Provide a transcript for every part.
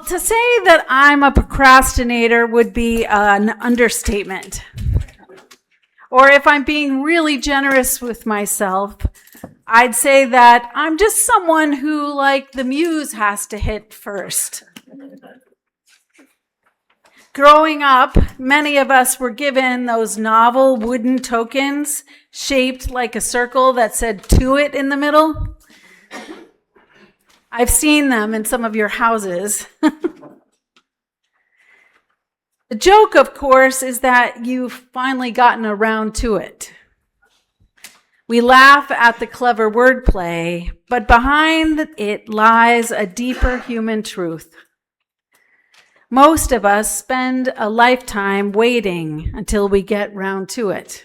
to say that I'm a procrastinator would be an understatement. Or if I'm being really generous with myself, I'd say that I'm just someone who, like, the muse has to hit first. Growing up, many of us were given those novel wooden tokens shaped like a circle that said "to it" in the middle. I've seen them in some of your houses. The joke, of course, is that you've finally gotten around to it. We laugh at the clever wordplay, but behind it lies a deeper human truth. Most of us spend a lifetime waiting until we get round to it.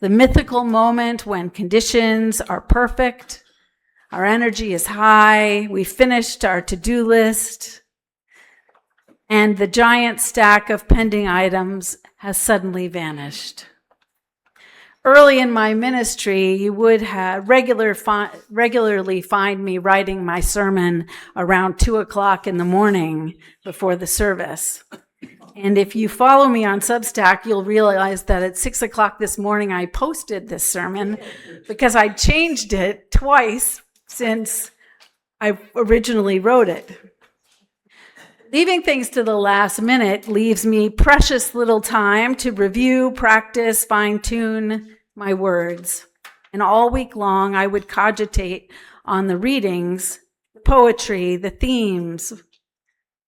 The mythical moment when conditions are perfect, our energy is high, we finished our to-do list, and the giant stack of pending items has suddenly vanished. Early in my ministry, you would have regularly find me writing my sermon around 2 o'clock in the morning before the service. And if you follow me on Substack, you'll realize that at 6 o'clock this morning, I posted this sermon because I changed it twice since I originally wrote it. Leaving things to the last minute leaves me precious little time to review, practice, fine-tune my words. And all week long, I would cogitate on the readings, the poetry, the themes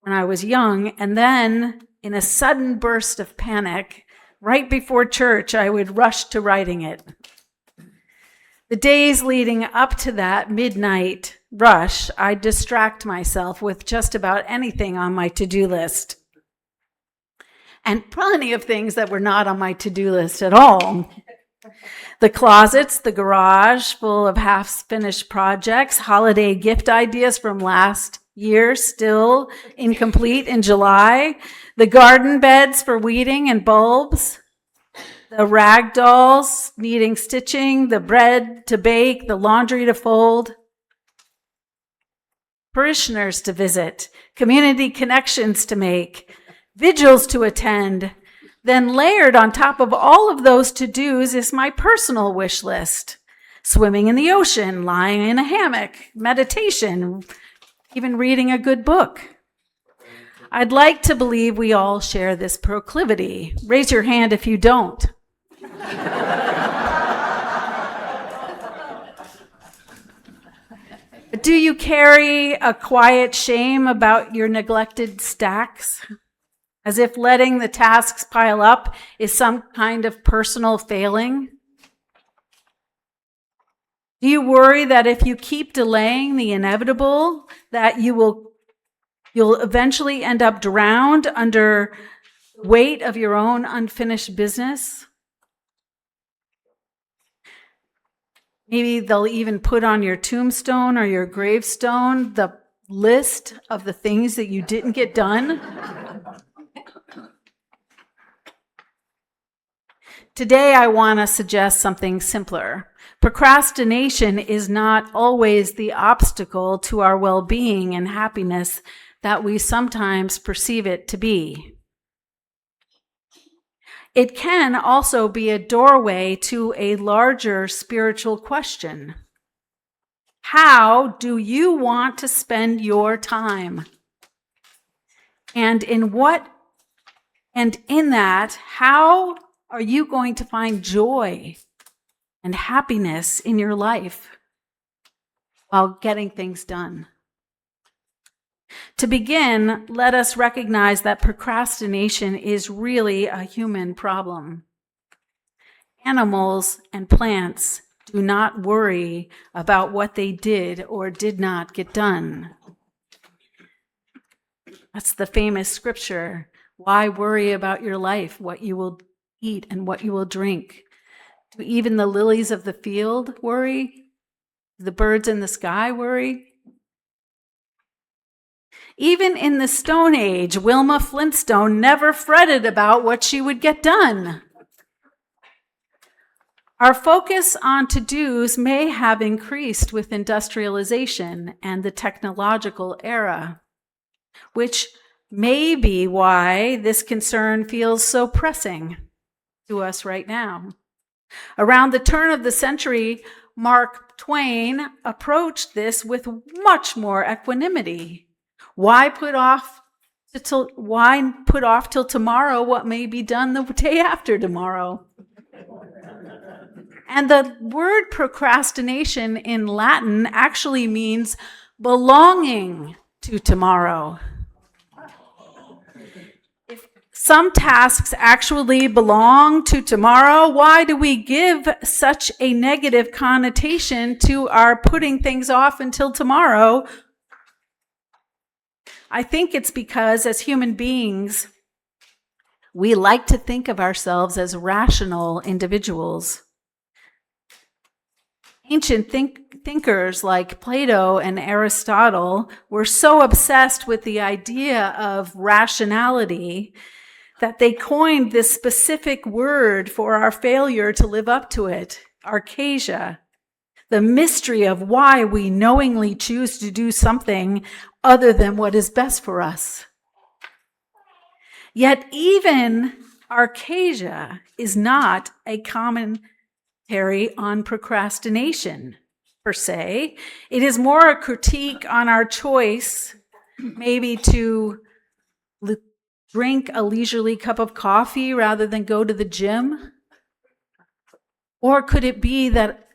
when I was young. And then, in a sudden burst of panic, right before church, I would rush to writing it. The days leading up to that midnight rush, I'd distract myself with just about anything on my to-do list. And plenty of things that were not on my to-do list at all. The closets, the garage full of half-finished projects, holiday gift ideas from last year still incomplete in July, the garden beds for weeding and bulbs, the rag dolls needing stitching, the bread to bake, the laundry to fold, parishioners to visit, community connections to make, vigils to attend. Then layered on top of all of those to-dos is my personal wish list. Swimming in the ocean, lying in a hammock, meditation, even reading a good book. I'd like to believe we all share this proclivity. Raise your hand if you don't. Do you carry a quiet shame about your neglected stacks? As if letting the tasks pile up is some kind of personal failing? Do you worry that if you keep delaying the inevitable, that you'll eventually end up drowned under the weight of your own unfinished business? Maybe they'll even put on your tombstone or your gravestone the list of the things that you didn't get done. Today, I want to suggest something simpler. Procrastination is not always the obstacle to our well-being and happiness that we sometimes perceive it to be. It can also be a doorway to a larger spiritual question. How do you want to spend your time? And in that, how are you going to find joy and happiness in your life while getting things done? To begin, let us recognize that procrastination is really a human problem. Animals and plants do not worry about what they did or did not get done. That's the famous scripture. Why worry about your life, what you will eat and what you will drink? Do even the lilies of the field worry? Do the birds in the sky worry? Even in the Stone Age, Wilma Flintstone never fretted about what she would get done. Our focus on to-dos may have increased with industrialization and the technological era. which may be why this concern feels so pressing to us right now. Around the turn of the century, Mark Twain approached this with much more equanimity. Why put off till tomorrow what may be done the day after tomorrow? And the word procrastination in Latin actually means belonging to tomorrow. If some tasks actually belong to tomorrow, why do we give such a negative connotation to our putting things off until tomorrow? I think it's because as human beings, we like to think of ourselves as rational individuals. Ancient thinkers like Plato and Aristotle were so obsessed with the idea of rationality that they coined this specific word for our failure to live up to it, arcasia, the mystery of why we knowingly choose to do something other than what is best for us. Yet even arcasia is not a commentary on procrastination, per se. It is more a critique on our choice, maybe to drink a leisurely cup of coffee rather than go to the gym. Or could it be that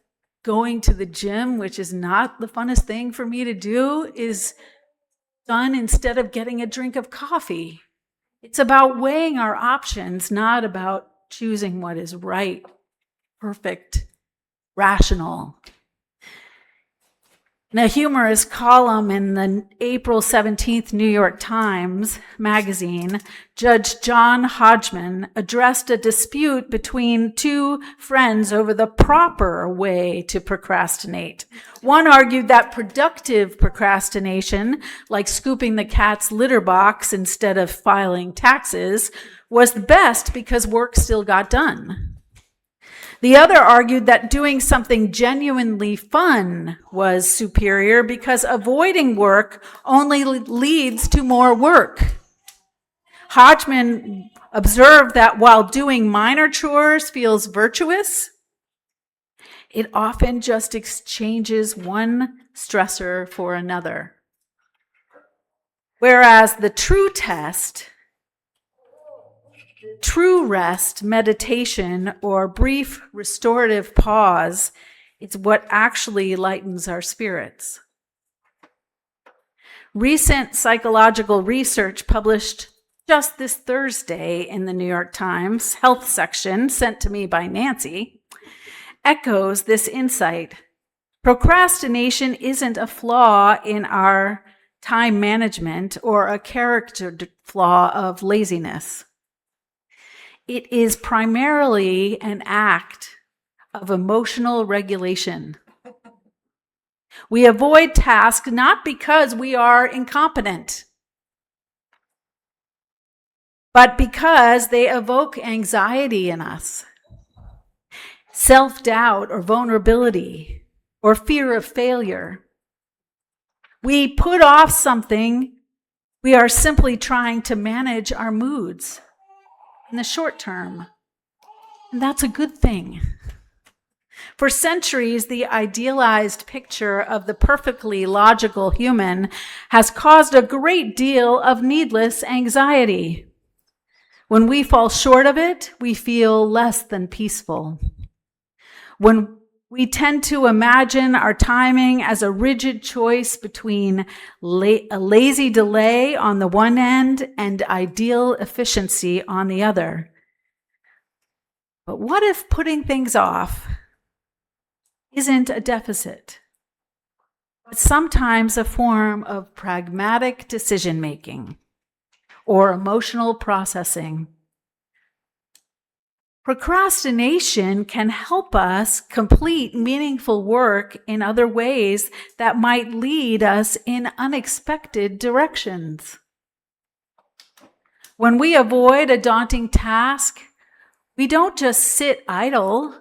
going to the gym, which is not the funnest thing for me to do, is done instead of getting a drink of coffee? It's about weighing our options, not about choosing what is right, perfect, rational. In a humorous column in the April 17th New York Times magazine, Judge John Hodgman addressed a dispute between two friends over the proper way to procrastinate. One argued that productive procrastination, like scooping the cat's litter box instead of filing taxes, was the best because work still got done. The other argued that doing something genuinely fun was superior because avoiding work only leads to more work. Hodgman observed that while doing minor chores feels virtuous, it often just exchanges one stressor for another. Whereas the true test, true rest, meditation, or brief restorative pause is what actually lightens our spirits. Recent psychological research published just this Thursday in the New York Times health section, sent to me by Nancy, echoes this insight. Procrastination isn't a flaw in our time management or a character flaw of laziness. It is primarily an act of emotional regulation. We avoid tasks not because we are incompetent, but because they evoke anxiety in us, self-doubt or vulnerability, or fear of failure. We put off something. We are simply trying to manage our moods in the short term. And that's a good thing. For centuries, the idealized picture of the perfectly logical human has caused a great deal of needless anxiety. When we fall short of it, we feel less than peaceful. When we tend to imagine our timing as a rigid choice between a lazy delay on the one end and ideal efficiency on the other. But what if putting things off isn't a deficit, but sometimes a form of pragmatic decision-making or emotional processing? Procrastination can help us complete meaningful work in other ways that might lead us in unexpected directions. When we avoid a daunting task, we don't just sit idle.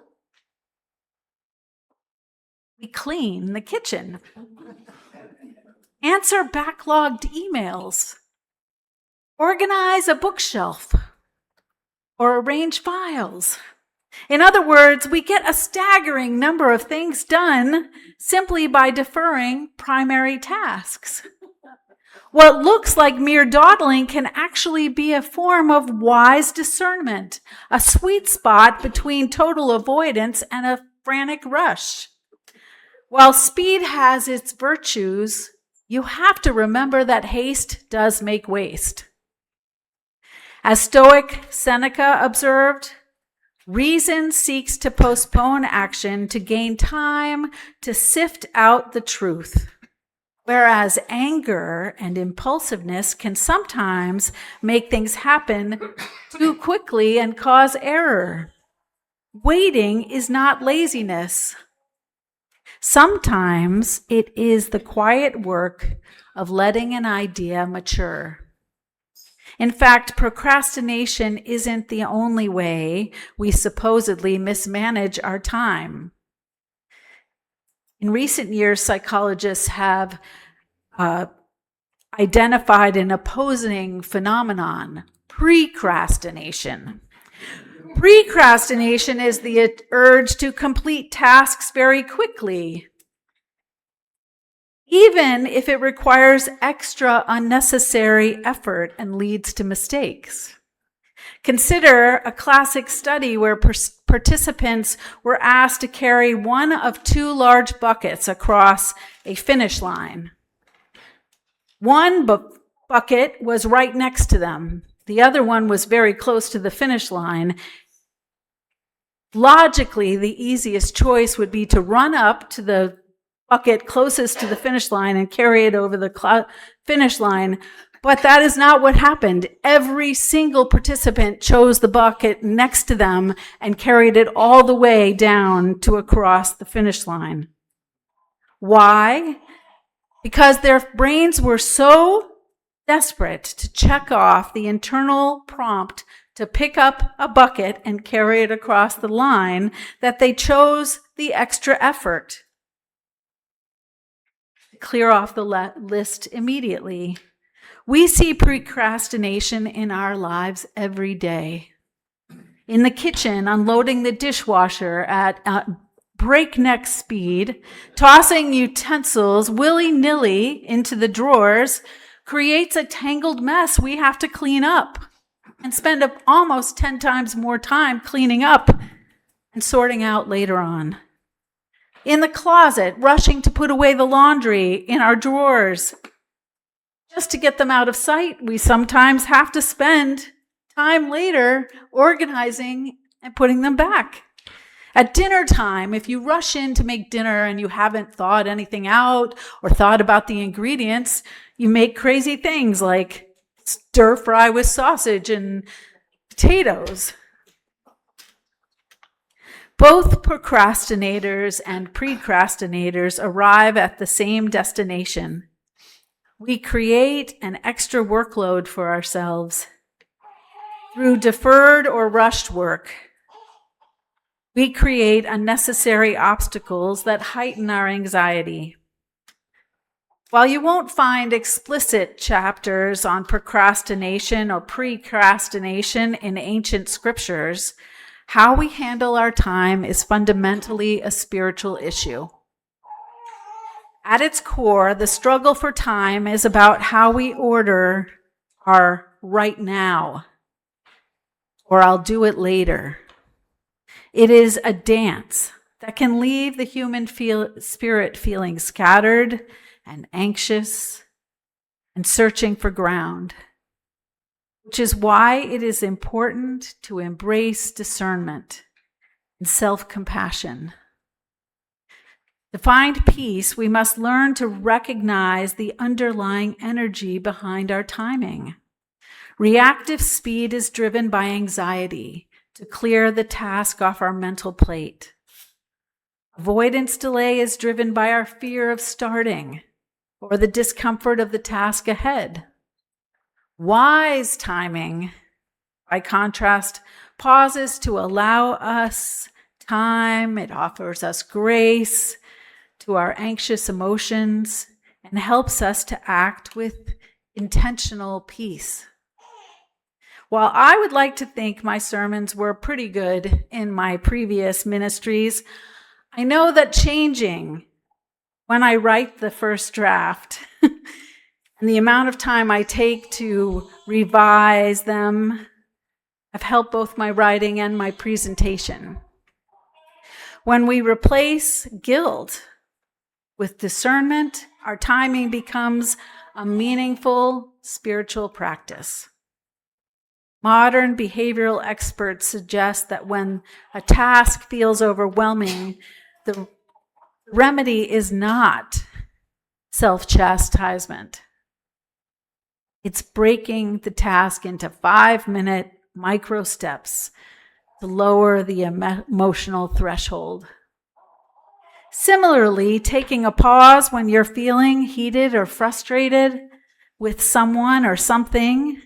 We clean the kitchen, answer backlogged emails, Organize a bookshelf or arrange files. In other words, we get a staggering number of things done simply by deferring primary tasks. What looks like mere dawdling can actually be a form of wise discernment, a sweet spot between total avoidance and a frantic rush. While speed has its virtues, you have to remember that haste does make waste. As Stoic Seneca observed, reason seeks to postpone action to gain time to sift out the truth, whereas anger and impulsiveness can sometimes make things happen too quickly and cause error. Waiting is not laziness. Sometimes it is the quiet work of letting an idea mature. In fact, procrastination isn't the only way we supposedly mismanage our time. In recent years, psychologists have identified an opposing phenomenon, precrastination. Precrastination is the urge to complete tasks very quickly, even if it requires extra unnecessary effort and leads to mistakes. Consider a classic study where participants were asked to carry one of two large buckets across a finish line. One bucket was right next to them. The other one was very close to the finish line. Logically, the easiest choice would be to run up to the bucket closest to the finish line and carry it over the finish line. But that is not what happened. Every single participant chose the bucket next to them and carried it all the way down to across the finish line. Why? Because their brains were so desperate to check off the internal prompt to pick up a bucket and carry it across the line that they chose the extra effort. Clear off the list immediately. We see procrastination in our lives every day. In the kitchen, unloading the dishwasher at breakneck speed, tossing utensils willy-nilly into the drawers creates a tangled mess we have to clean up and spend up almost 10 times more time cleaning up and sorting out later on. In the closet, rushing to put away the laundry in our drawers. Just to get them out of sight, we sometimes have to spend time later organizing and putting them back. At dinner time, if you rush in to make dinner and you haven't thought anything out or thought about the ingredients, you make crazy things like stir fry with sausage and potatoes. Both procrastinators and precrastinators arrive at the same destination. We create an extra workload for ourselves through deferred or rushed work. We create unnecessary obstacles that heighten our anxiety. While you won't find explicit chapters on procrastination or precrastination in ancient scriptures, how we handle our time is fundamentally a spiritual issue. At its core, the struggle for time is about how we order our right now, or I'll do it later. It is a dance that can leave the human spirit feeling scattered and anxious and searching for ground, which is why it is important to embrace discernment and self-compassion. To find peace, we must learn to recognize the underlying energy behind our timing. Reactive speed is driven by anxiety to clear the task off our mental plate. Avoidance delay is driven by our fear of starting or the discomfort of the task ahead. Wise timing, by contrast, pauses to allow us time. It offers us grace to our anxious emotions and helps us to act with intentional peace. While I would like to think my sermons were pretty good in my previous ministries, I know that changing when I write the first draft and the amount of time I take to revise them have helped both my writing and my presentation. When we replace guilt with discernment, our timing becomes a meaningful spiritual practice. Modern behavioral experts suggest that when a task feels overwhelming, the remedy is not self-chastisement. It's breaking the task into 5-minute micro steps to lower the emotional threshold. Similarly, taking a pause when you're feeling heated or frustrated with someone or something,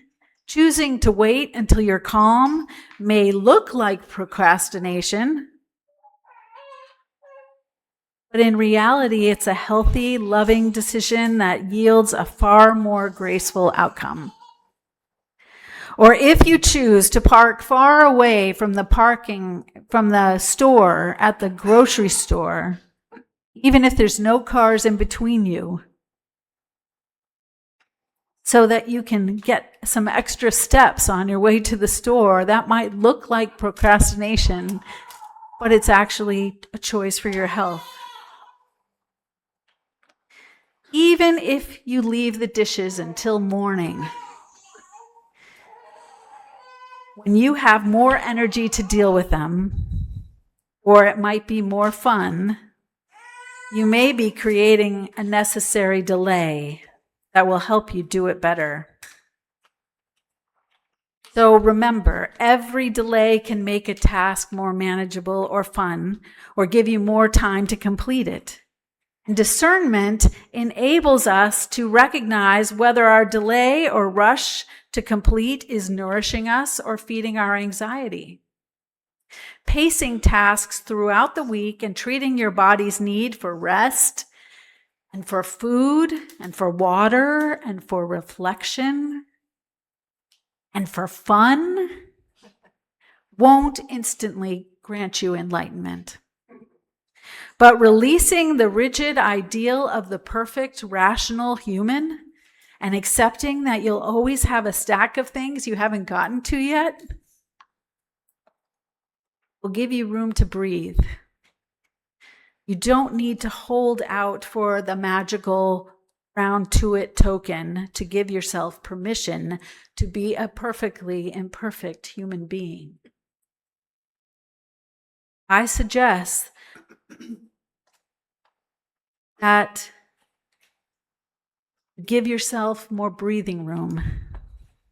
choosing to wait until you're calm may look like procrastination, but in reality, it's a healthy, loving decision that yields a far more graceful outcome. Or if you choose to park far away from the store at the grocery store, even if there's no cars in between you, so that you can get some extra steps on your way to the store, that might look like procrastination, but it's actually a choice for your health. Even if you leave the dishes until morning, when you have more energy to deal with them, or it might be more fun, you may be creating a necessary delay that will help you do it better. So remember, every delay can make a task more manageable or fun, or give you more time to complete it. And discernment enables us to recognize whether our delay or rush to complete is nourishing us or feeding our anxiety. Pacing tasks throughout the week and treating your body's need for rest and for food and for water and for reflection and for fun won't instantly grant you enlightenment. But releasing the rigid ideal of the perfect, rational human and accepting that you'll always have a stack of things you haven't gotten to yet will give you room to breathe. You don't need to hold out for the magical round to it token to give yourself permission to be a perfectly imperfect human being. I suggest that give yourself more breathing room.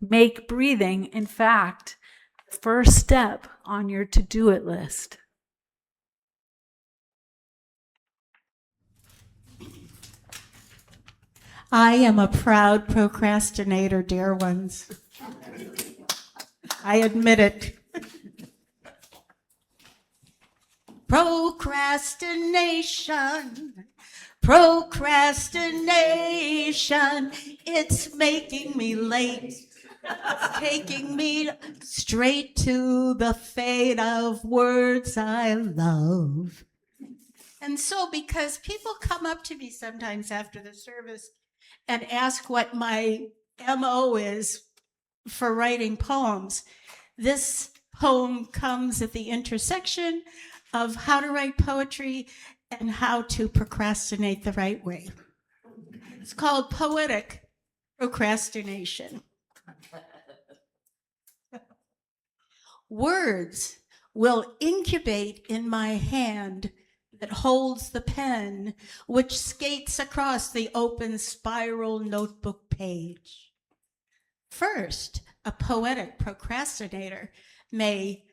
Make breathing, in fact, the first step on your to-do-it list. I am a proud procrastinator, dear ones. I admit it. Procrastination, procrastination, it's making me late. It's taking me straight to the fate of words I love. And so, because people come up to me sometimes after the service and ask what my MO is for writing poems, this poem comes at the intersection of how to write poetry and how to procrastinate the right way. It's called Poetic Procrastination. Words will incubate in my hand that holds the pen, which skates across the open spiral notebook page. First, a poetic procrastinator may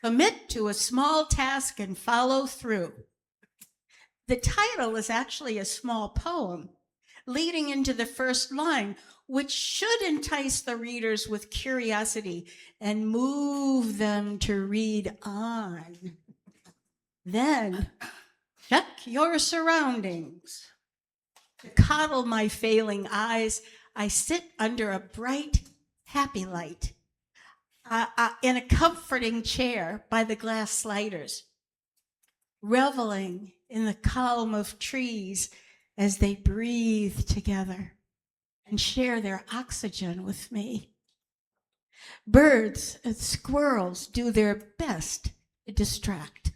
commit to a small task and follow through. The title is actually a small poem leading into the first line, which should entice the readers with curiosity and move them to read on. Then, check your surroundings. To coddle my failing eyes, I sit under a bright, happy light. in a comforting chair by the glass sliders, reveling in the calm of trees as they breathe together and share their oxygen with me. Birds and squirrels do their best to distract.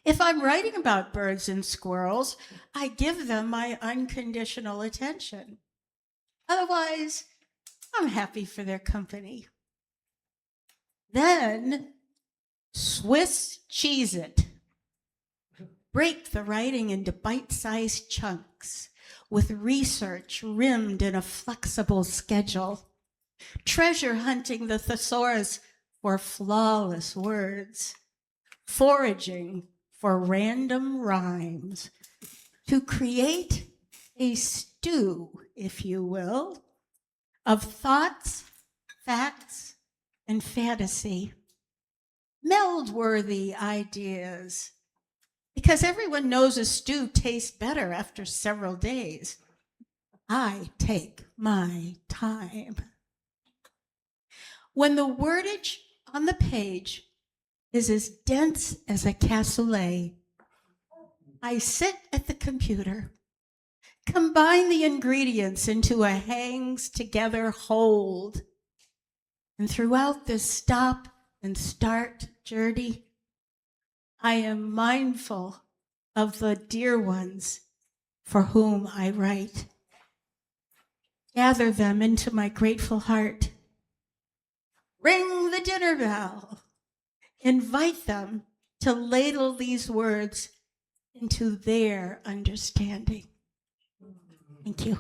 If I'm writing about birds and squirrels, I give them my unconditional attention. Otherwise, I'm happy for their company. Then, Swiss cheese it. Break the writing into bite-sized chunks with research rimmed in a flexible schedule. Treasure hunting the thesaurus for flawless words. Foraging for random rhymes. To create a stew, if you will, of thoughts, facts, and fantasy. Meld-worthy ideas. Because everyone knows a stew tastes better after several days. I take my time. When the wordage on the page is as dense as a cassoulet, I sit at the computer, combine the ingredients into a hangs-together hold, and throughout this stop and start journey, I am mindful of the dear ones for whom I write. Gather them into my grateful heart. Ring the dinner bell. Invite them to ladle these words into their understanding. Thank you.